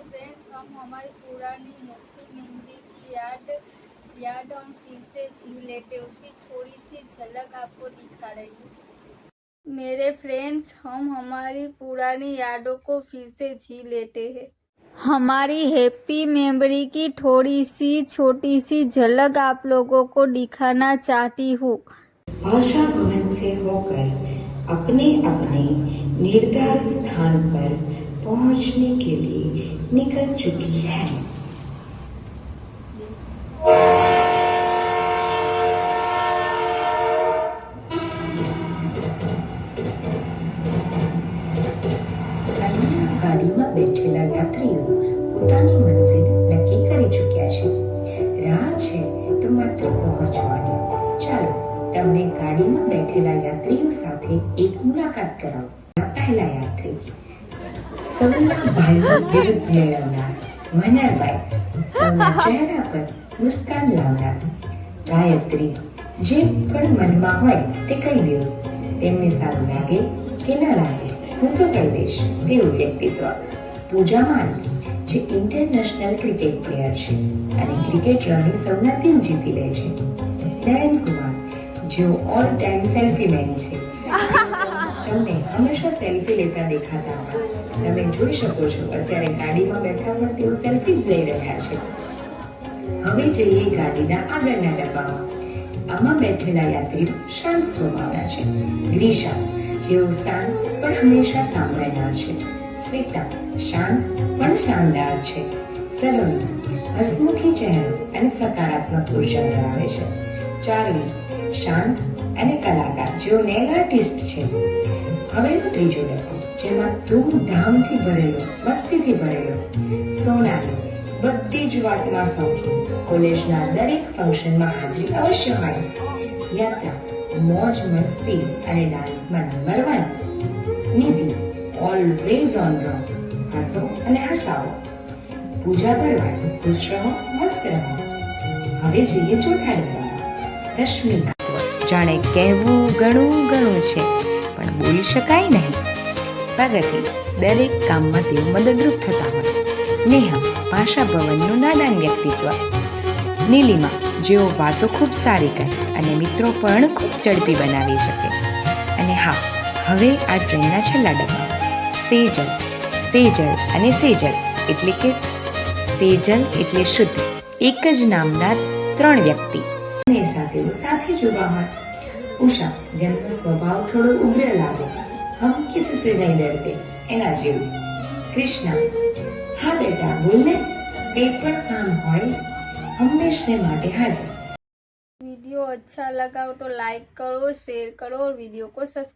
Friends, हम हमारी पुरानी हैप्पी मेमोरी की याद हम फिर से जी लेते, उसकी थोड़ी सी झलक आपको दिखा रही हूँ। मेरे फ्रेंड्स, हम हमारी पुरानी यादों को फिर से जी लेते हैं। हमारी हैप्पी मेमोरी की थोड़ी सी छोटी सी झलक आप लोगों को दिखाना चाहती हूँ। आशा भवन से होकर अपने अपने निर्धारित स्थान पर पहुंचने के लिए निकल चुकी है। અહીંયા ગાડીમાં બેઠેલા યાત્રીઓ પોતાની મંઝિલ નક્કી કરી ચૂક્યા છે। રાહ છે તો માત્ર પહોંચવાની। ચાલો તમને ગાડીમાં બેઠેલા યાત્રીઓ સાથે એક મુલાકાત કરાવો। પહેલા યાત્રી સૌના ભાઈઓ વિરુદ્ધ મેળવનાર મનરભાઈ, સૌના ચહેરા પર મુસ્કાન લાવનાર ગાયત્રી, જે પણ મનમાં હોય તે કહી દેવું, તેમને સારું લાગે કે ન લાગે હું તો કહી દઈશ તેવું વ્યક્તિત્વ। પૂજા માળી, જે ઇન્ટરનેશનલ ક્રિકેટ પ્લેયર છે અને ક્રિકેટ રમી સૌના દિલ જીતી લે છે। નયન કુમાર, જેઓ ઓલ ટાઈમ સેલ્ફી મેન છે, તમને હંમેશા સેલ્ફી લેતા દેખાતા હોય। તમે જોઈ શકો છો અત્યારે ગાડીમાં બેઠા પણ તેઓ સેલ્ફી જ લઈ રહ્યા છે। હવે જઈએ ગાડીના આગળના ડબ્બામાં। આમાં બેઠેલા યાત્રીઓ શાંત સ્વભાવના છે। ગ્રીશા, જેઓ શાંત પણ હંમેશા સાંભળનાર છે। શ્વેતા, શાંત પણ શાનદાર છે। સરોની, હસમુખી ચહેરો અને સકારાત્મક ઉર્જા ધરાવે છે। ચાર્વી, શાંત અને કલાકાર, જેઓ નેલ આર્ટિસ્ટ છે। હવેનો ત્રીજો ડબ્બો, જેમાં ધૂમધામથી ભરેલો, મસ્તીથી ભરેલો। સોનાલી, બધી જ વાતમાં શોખીન, કોલેજના દરેક ફંક્શનમાં હાજરી અવશ્ય હોય। યાત્રા, મોજ મસ્તી અને ડાન્સમાં નંબર 1। નિધિ, ઓલવેઝ ઓન રોક, હસો અને હસાવો। પૂજા ભરવાડ, ખુશ રહો, મસ્ત રહો। હવે જઈએ ચોથા ડબ્બામાં। રશ્મિકા, જાણે કહેવું ઘણું છે પણ બોલી શકાય નહીં। પ્રગતિ, દરેક કામમાં તેઓ મદદરૂપ થતા હોય। નેહા, ભાષા ભવનનું નાદાન વ્યક્તિત્વ। નીલિમા, જેઓ વાતો ખૂબ સારી કરે અને મિત્રો પણ ખૂબ ઝડપી બનાવી શકે। અને હા, હવે આ ટ્રેનના છેલ્લા ડબ્બા, સેજલ અને સેજલ, એટલે કે સેજલ એટલે શુદ્ધ, એક જ નામના 3 વ્યક્તિ સાથે જોવા હોય। ઉષા, જેમનો સ્વભાવ થોડો ઉગ્ર લાગે, હમ કિસી સે નહીં ડરતે એના જેવું। કૃષ્ણા, હા બેટા બોલને, કંઈ પણ કામ હોય હંમેશને માટે હાજર। वीडियो अच्छा लगा हो तो लाइक करो, शेयर करो और वीडियो को सब्सक्राइब